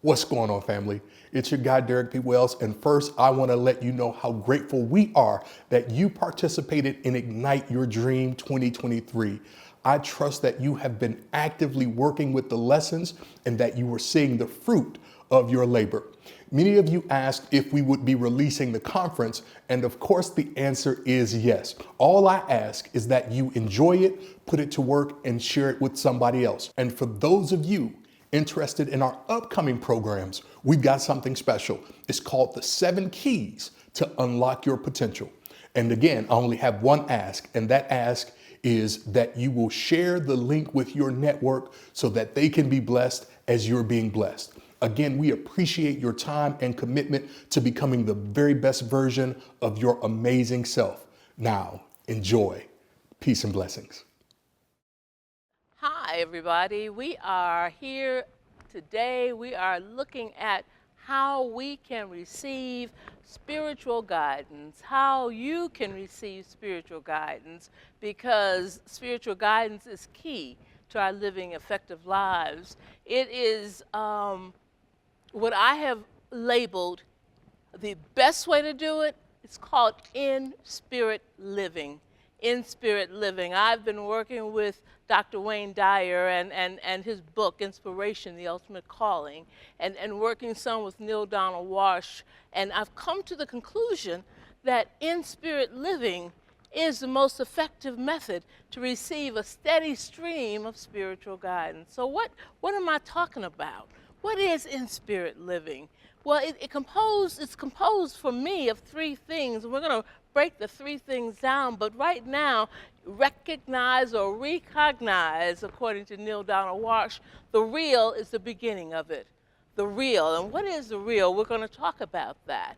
What's going on, family? It's your guy, Derek P. Wells. And first, I want to let you know how grateful we are that you participated in Ignite Your Dream 2023. I trust that you have been actively working with the lessons and that you are seeing the fruit of your labor. Many of you asked if we would be releasing the conference, and of course the answer is yes. All I ask is that you enjoy it, put it to work, and share it with somebody else. And for those of you interested in our upcoming programs, we've got something special. It's called the 7 Keys to Unlock Your Potential. And again, I only have one ask, and that ask is that you will share the link with your network so that they can be blessed as you're being blessed. Again, we appreciate your time and commitment to becoming the very best version of your amazing self. Now, enjoy. Peace and blessings. Hi, everybody. We are here today. We are looking at how we can receive spiritual guidance, how you can receive spiritual guidance, because spiritual guidance is key to our living effective lives. It is what I have labeled the best way to do it. It's called in-spirit living. In-spirit living. I've been working with Dr. Wayne Dyer and his book, Inspiration, The Ultimate Calling, and working some with Neil Donald Walsh. And I've come to the conclusion that in-spirit living is the most effective method to receive a steady stream of spiritual guidance. So what am I talking about? What is in-spirit living? Well, it's composed for me of 3 things. We're going to break the 3 things down, but right now, recognize or recognize, according to Neil Donald Walsh, the real is the beginning of it. The real. And what is the real? We're going to talk about that.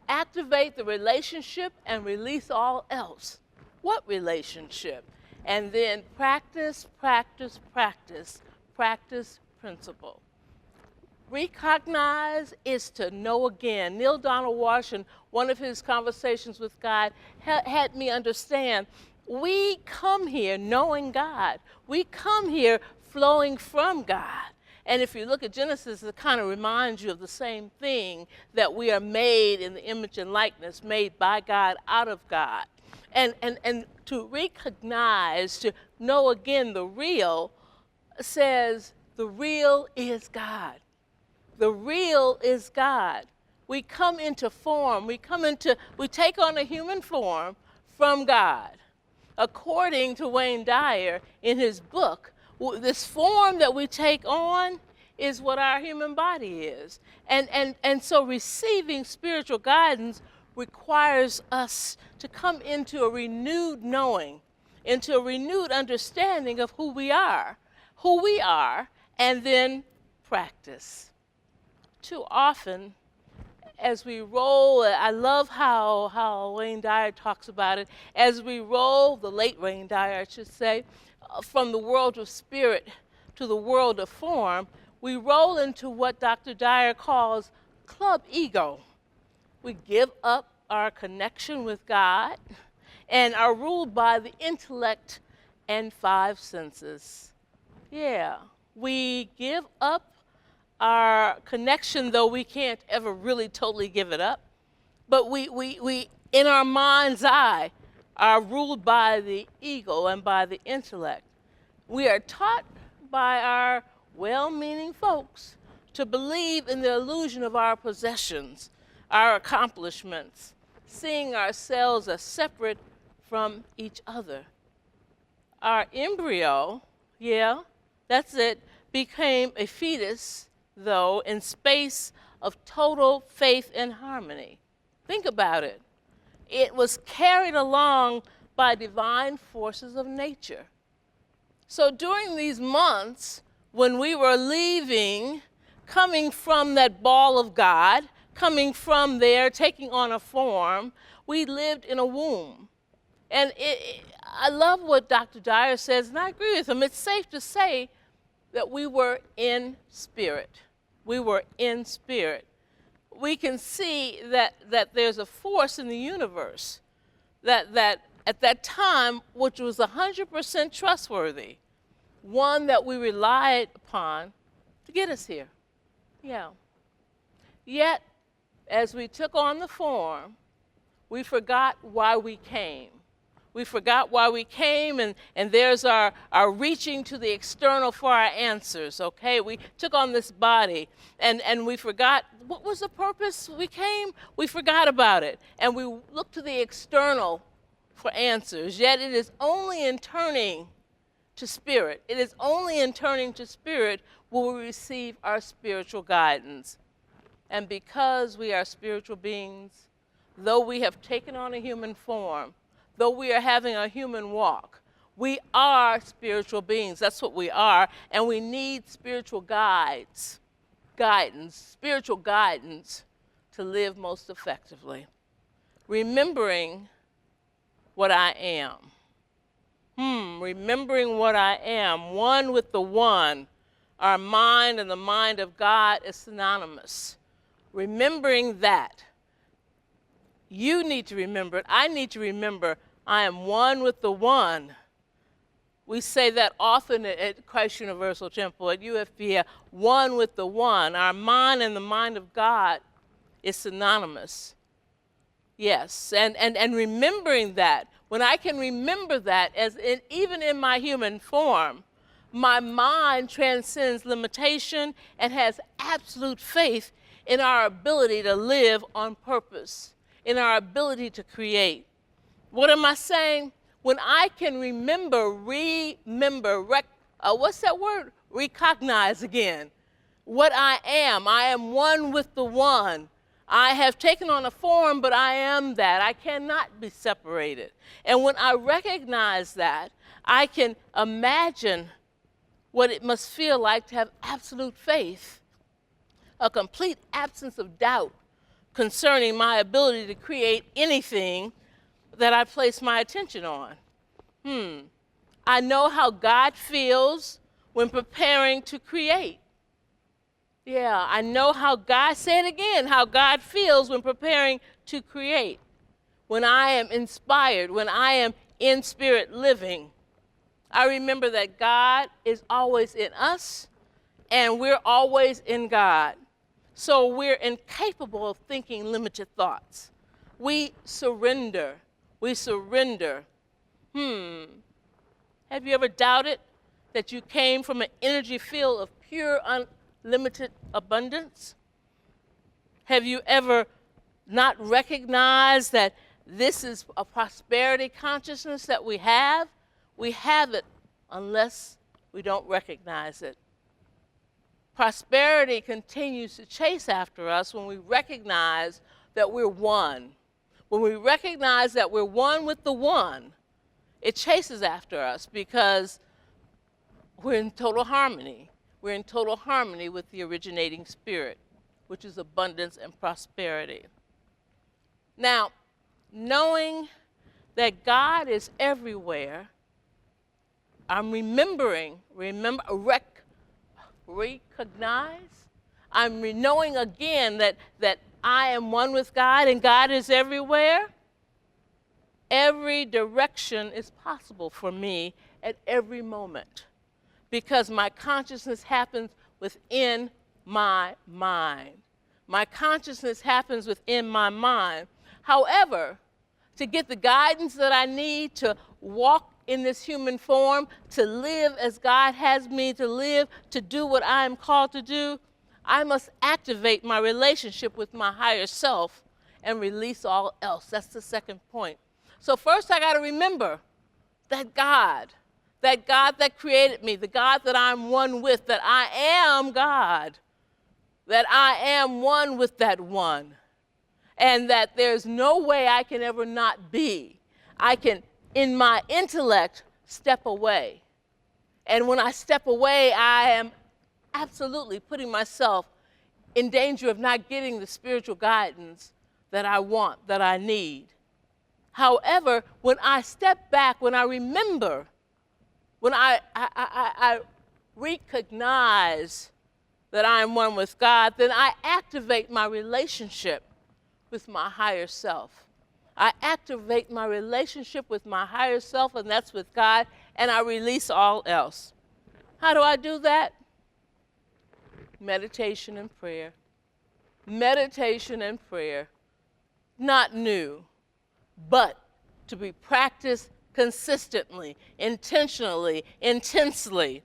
Activate the relationship and release all else. What relationship? And then practice, practice, practice. Practice principle. Recognize is to know again. Neil Donald Walsh, in one of his conversations with God, had me understand we come here knowing God. We come here flowing from God. And if you look at Genesis, it kind of reminds you of the same thing, that we are made in the image and likeness, made by God, out of God. And to recognize, to know again the real, says the real is God. The real is God. We come into form. We take on a human form from God. According to Wayne Dyer in his book, this form that we take on is what our human body is. And so receiving spiritual guidance requires us to come into a renewed knowing, into a renewed understanding of who we are, and then practice. Too often, as we roll, I love how Wayne Dyer talks about it, as we roll, the late Wayne Dyer, I should say, from the world of spirit to the world of form, we roll into what Dr. Dyer calls club ego. We give up our connection with God and are ruled by the intellect and 5 senses. Yeah, we give up our connection, though we can't ever really totally give it up. But we in our mind's eye, are ruled by the ego and by the intellect. We are taught by our well-meaning folks to believe in the illusion of our possessions, our accomplishments, seeing ourselves as separate from each other. Our embryo, yeah, that's it, became a fetus, though, in space of total faith and harmony. Think about it. It was carried along by divine forces of nature. So during these months, when we were leaving, coming from that ball of God, coming from there, taking on a form, we lived in a womb. And I love what Dr. Dyer says, and I agree with him. It's safe to say that we were in spirit. We were in spirit. We can see that there's a force in the universe that at that time, which was 100% trustworthy, one that we relied upon to get us here. Yeah. Yet, as we took on the form, we forgot why we came. We forgot why we came, and there's our reaching to the external for our answers, okay? We took on this body, and we forgot what was the purpose we came. We forgot about it, and we looked to the external for answers. Yet it is only in turning to spirit. It is only in turning to spirit will we receive our spiritual guidance. And because we are spiritual beings, though we have taken on a human form, though we are having a human walk, we are spiritual beings. That's what we are. And we need spiritual guidance to live most effectively. Remembering what I am. Remembering what I am, one with the one. Our mind and the mind of God is synonymous. Remembering that. You need to remember it. I need to remember I am one with the one. We say that often at Christ Universal Temple, at UFPA, one with the one. Our mind and the mind of God is synonymous. Yes, and remembering that, when I can remember that, even in my human form, my mind transcends limitation and has absolute faith in our ability to live on purpose, in our ability to create. What am I saying? When I can what's that word? Recognize again. What I am one with the one. I have taken on a form, but I am that. I cannot be separated. And when I recognize that, I can imagine what it must feel like to have absolute faith, a complete absence of doubt concerning my ability to create anything that I place my attention on. I know how God feels when preparing to create. Yeah, I know how God, say it again, how God feels when preparing to create. When I am inspired, when I am in spirit living, I remember that God is always in us and we're always in God. So we're incapable of thinking limited thoughts. We surrender. We surrender. Have you ever doubted that you came from an energy field of pure, unlimited abundance? Have you ever not recognized that this is a prosperity consciousness that we have? We have it unless we don't recognize it. Prosperity continues to chase after us when we recognize that we're one. When we recognize that we're one with the one, it chases after us because we're in total harmony. We're in total harmony with the originating spirit, which is abundance and prosperity. Now, knowing that God is everywhere, I'm recognize. I'm knowing again that I am one with God and God is everywhere. Every direction is possible for me at every moment because my consciousness happens within my mind. My consciousness happens within my mind. However, to get the guidance that I need to walk in this human form, to live as God has me to live, to do what I am called to do, I must activate my relationship with my higher self and release all else. That's the second point. So first I got to remember that God that created me, the God that I'm one with, that I am God, that I am one with that one, and that there's no way I can ever not be. I can, in my intellect, step away. And when I step away, I am absolutely putting myself in danger of not getting the spiritual guidance that I want, that I need. However, when I step back, when I remember, when I recognize that I am one with God, then I activate my relationship with my higher self. I activate my relationship with my higher self, and that's with God, and I release all else. How do I do that? Meditation and prayer. meditation and prayer, not new, but to be practiced consistently, intentionally, intensely.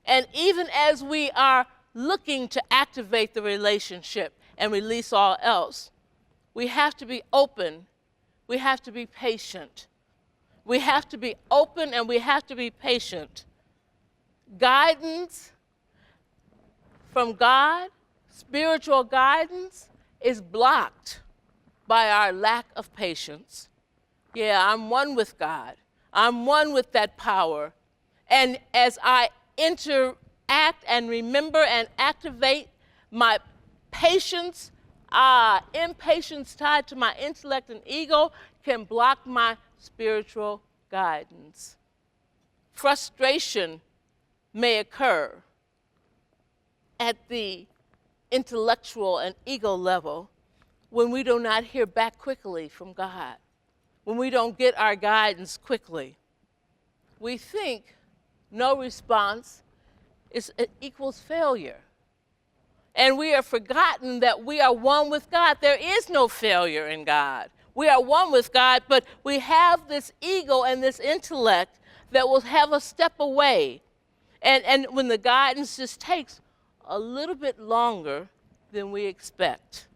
And even as we are looking to activate the relationship and release all else, we have to be open. We have to be patient. We have to be open and we have to be patient. Guidance from God, spiritual guidance, is blocked by our lack of patience. Yeah, I'm one with God. I'm one with that power. And as I interact and remember and activate my patience, impatience tied to my intellect and ego can block my spiritual guidance. Frustration may occur at the intellectual and ego level when we do not hear back quickly from God, when we don't get our guidance quickly. We think no response equals failure. And we have forgotten that we are one with God. There is no failure in God. We are one with God, but we have this ego and this intellect that will have us step away. And when the guidance just takes a little bit longer than we expect.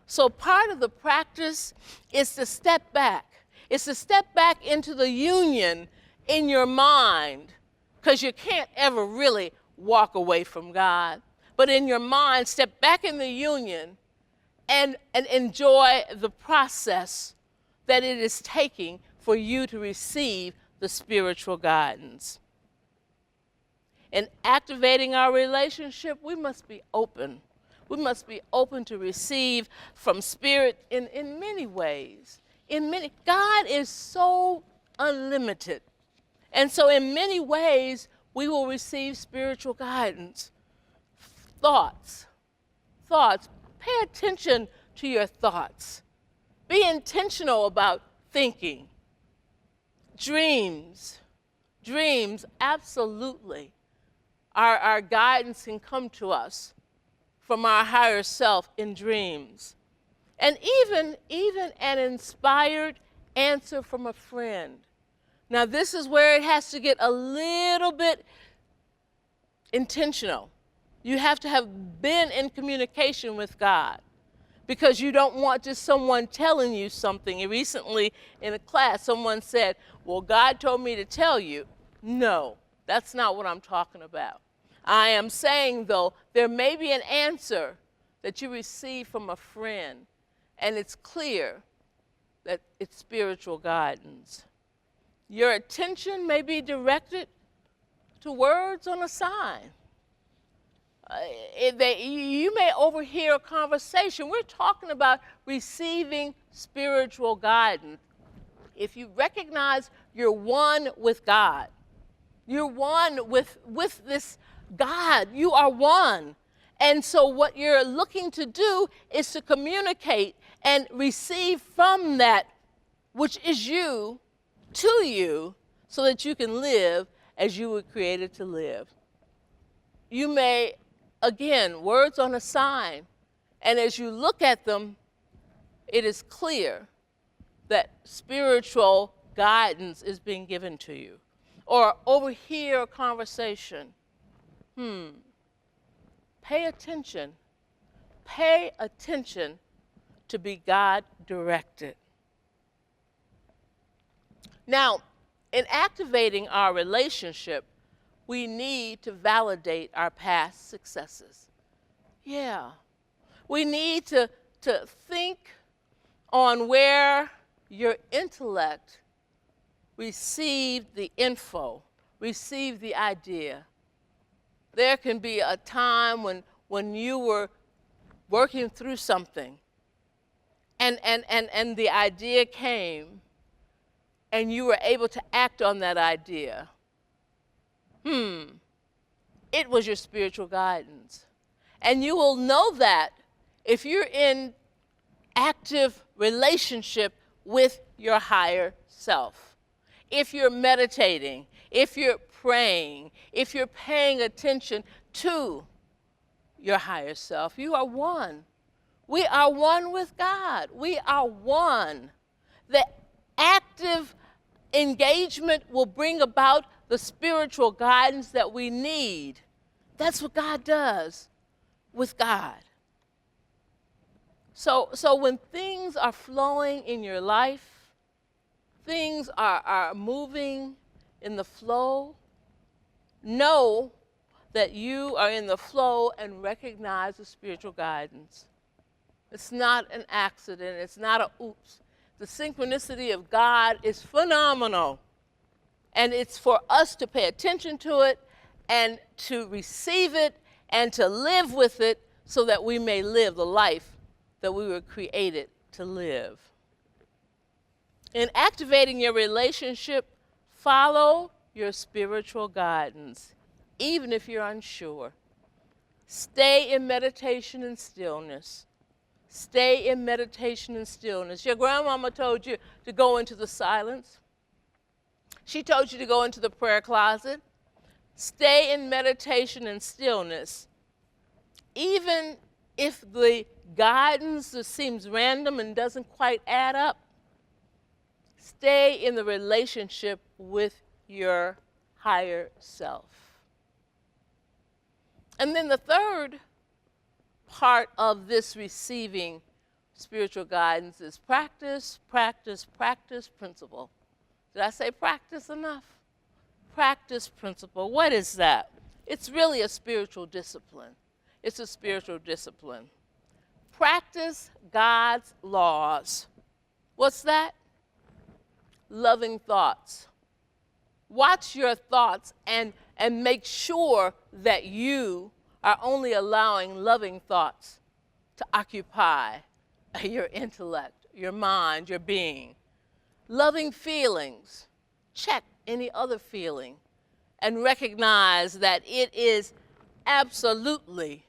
So part of the practice is to step back. It's to step back into the union in your mind, because you can't ever really walk away from God. But in your mind, step back in the union and enjoy the process that it is taking for you to receive the spiritual guidance. In activating our relationship, we must be open. We must be open to receive from Spirit in many ways. God is so unlimited. And so in many ways, we will receive spiritual guidance. Thoughts. Pay attention to your thoughts. Be intentional about thinking. Dreams, absolutely. Our guidance can come to us from our higher self in dreams. And even an inspired answer from a friend. Now, this is where it has to get a little bit intentional. You have to have been in communication with God, because you don't want just someone telling you something. Recently in a class, someone said, well, God told me to tell you. No, that's not what I'm talking about. I am saying, though, there may be an answer that you receive from a friend, and it's clear that it's spiritual guidance. Your attention may be directed to words on a sign. You may overhear a conversation. We're talking about receiving spiritual guidance. If you recognize you're one with God, you're one with this God, you are one. And so what you're looking to do is to communicate and receive from that which is you to you, so that you can live as you were created to live. You may, again, words on a sign, and as you look at them, it is clear that spiritual guidance is being given to you. Or overhear a conversation. Pay attention. Pay attention to be God-directed. Now, in activating our relationship, we need to validate our past successes. Yeah. We need to think on where your intellect received the info, received the idea. There can be a time when you were working through something and the idea came, and you were able to act on that idea. It was your spiritual guidance. And you will know that if you're in active relationship with your higher self. If you're meditating, if you're praying, if you're paying attention to your higher self, you are one We are one with God. We are one. The active engagement will bring about the spiritual guidance that we need. That's what God does with God. So when things are flowing in your life, things are moving in the flow, know that you are in the flow and recognize the spiritual guidance. It's not an accident. It's not a oops. The synchronicity of God is phenomenal. And it's for us to pay attention to it and to receive it and to live with it so that we may live the life that we were created to live. In activating your relationship, follow your spiritual guidance, even if you're unsure. Stay in meditation and stillness. Stay in meditation and stillness. Your grandmama told you to go into the silence. She told you to go into the prayer closet. Stay in meditation and stillness. Even if the guidance seems random and doesn't quite add up, stay in the relationship with your higher self. And then the third part of this receiving spiritual guidance is practice, practice, practice principle. Did I say practice enough? Practice principle. What is that? It's really a spiritual discipline. It's a spiritual discipline. Practice God's laws. What's that? Loving thoughts. Watch your thoughts and make sure that you are only allowing loving thoughts to occupy your intellect, your mind, your being. Loving feelings. Check any other feeling and recognize that it is absolutely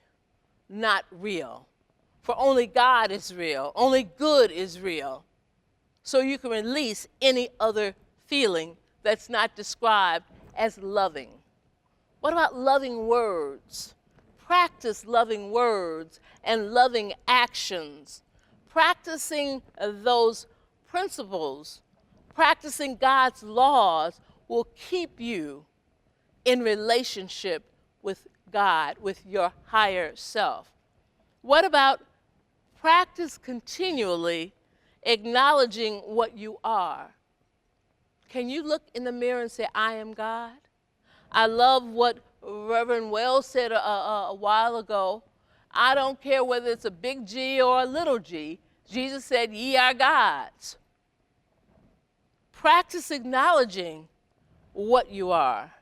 not real. For only God is real. Only good is real. So you can release any other feeling that's not described as loving. What about loving words? Practice loving words and loving actions. Practicing those principles, practicing God's laws will keep you in relationship with God, with your higher self. What about practice continually acknowledging what you are? Can you look in the mirror and say, I am God? I love what Reverend Wells said a while ago. I don't care whether it's a big G or a little g. Jesus said, ye are gods. Practice acknowledging what you are.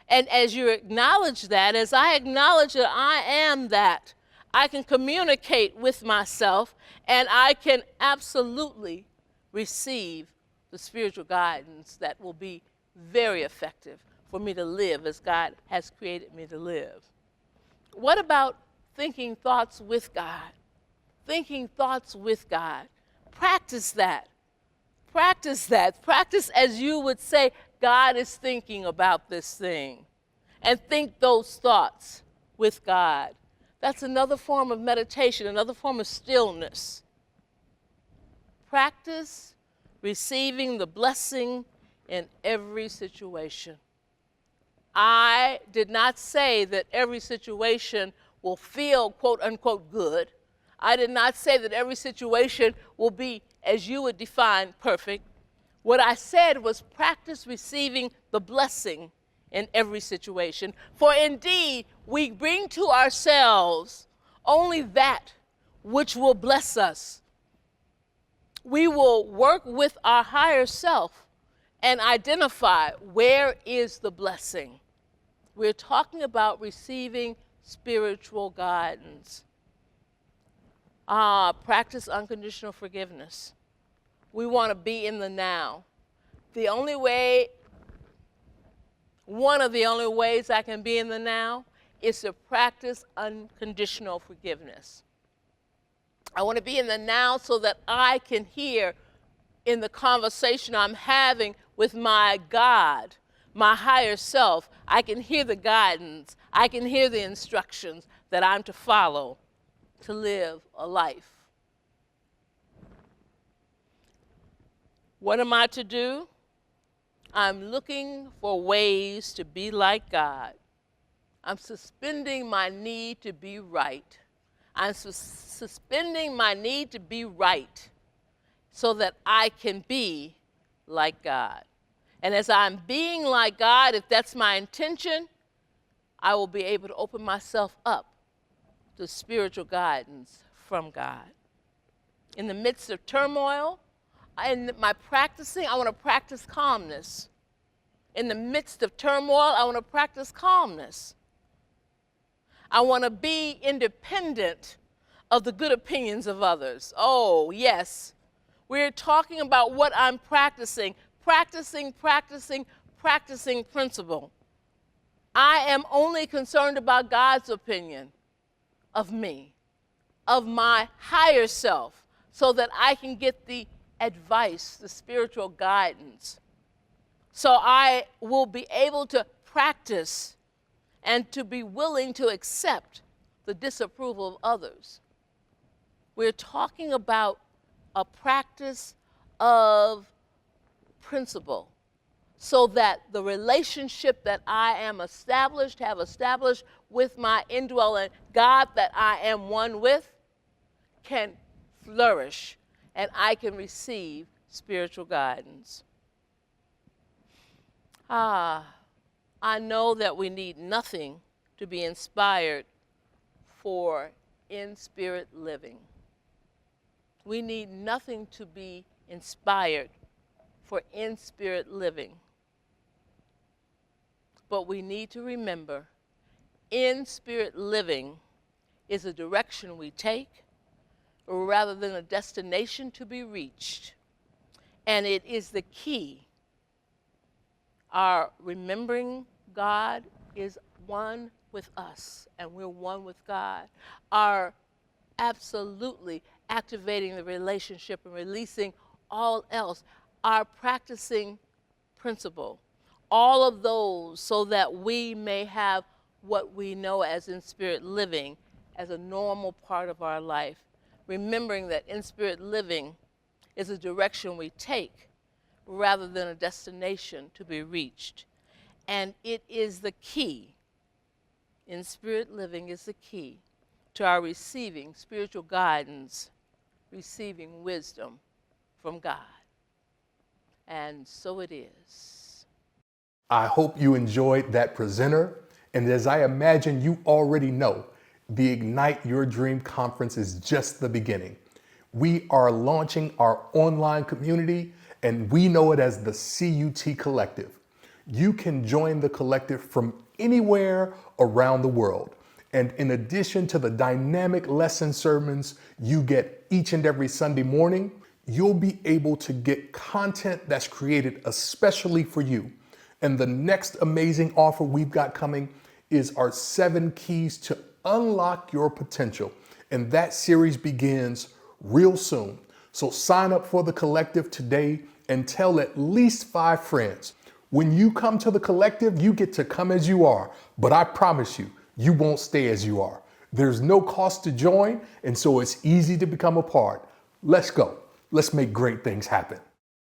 And as you acknowledge that, as I acknowledge that I am that, I can communicate with myself and I can absolutely receive the spiritual guidance that will be very effective for me to live as God has created me to live. What about thinking thoughts with God? Thinking thoughts with God. Practice that. Practice that. Practice as you would say, God is thinking about this thing. And think those thoughts with God. That's another form of meditation, another form of stillness. Practice receiving the blessing in every situation. I did not say that every situation will feel, quote unquote, good. I did not say that every situation will be, as you would define, perfect. What I said was practice receiving the blessing in every situation. For indeed, we bring to ourselves only that which will bless us. We will work with our higher self and identify where is the blessing. We're talking about receiving spiritual guidance. Practice unconditional forgiveness. We want to be in the now. One of the only ways I can be in the now is to practice unconditional forgiveness. I want to be in the now so that I can hear in the conversation I'm having with my God, my higher self, I can hear the guidance, I can hear the instructions that I'm to follow to live a life What am I to do? I'm looking for ways to be like God. I'm suspending my need to be right. I'm suspending my need to be right so that I can be like God. And as I'm being like God, if that's my intention, I will be able to open myself up to spiritual guidance from God. In the midst of turmoil, in my practicing, I want to practice calmness. In the midst of turmoil, I want to practice calmness. I want to be independent of the good opinions of others. Oh, yes. We're talking about what I'm practicing. Practicing principle. I am only concerned about God's opinion of me, of my higher self, so that I can get the advice, the spiritual guidance. So I will be able to practice and to be willing to accept the disapproval of others. We're talking about a practice of principle, so that the relationship that I have established with my indwelling God that I am one with, can flourish and I can receive spiritual guidance. I know that we need nothing to be inspired for in-spirit living. We need nothing to be inspired for in-spirit living. But we need to remember, in-spirit living is a direction we take rather than a destination to be reached. And it is the key. Our remembering God is one with us, and we're one with God. Our absolutely activating the relationship and releasing all else. Our practicing principle. All of those so that we may have what we know as in-spirit living as a normal part of our life. Remembering that in-spirit living is a direction we take rather than a destination to be reached. And it is the key. In-spirit living is the key to our receiving spiritual guidance, receiving wisdom from God. And so it is. I hope you enjoyed that presenter. And as I imagine you already know, the Ignite Your Dream Conference is just the beginning. We are launching our online community, and we know it as the CUT Collective. You can join the collective from anywhere around the world. And in addition to the dynamic lesson sermons you get each and every Sunday morning, you'll be able to get content that's created especially for you. And the next amazing offer we've got coming is our 7 keys to unlock your potential. And that series begins real soon. So sign up for the collective today and tell at least 5 friends. When you come to the collective, you get to come as you are, but I promise you, you won't stay as you are. There's no cost to join, and so it's easy to become a part. Let's go. Let's make great things happen.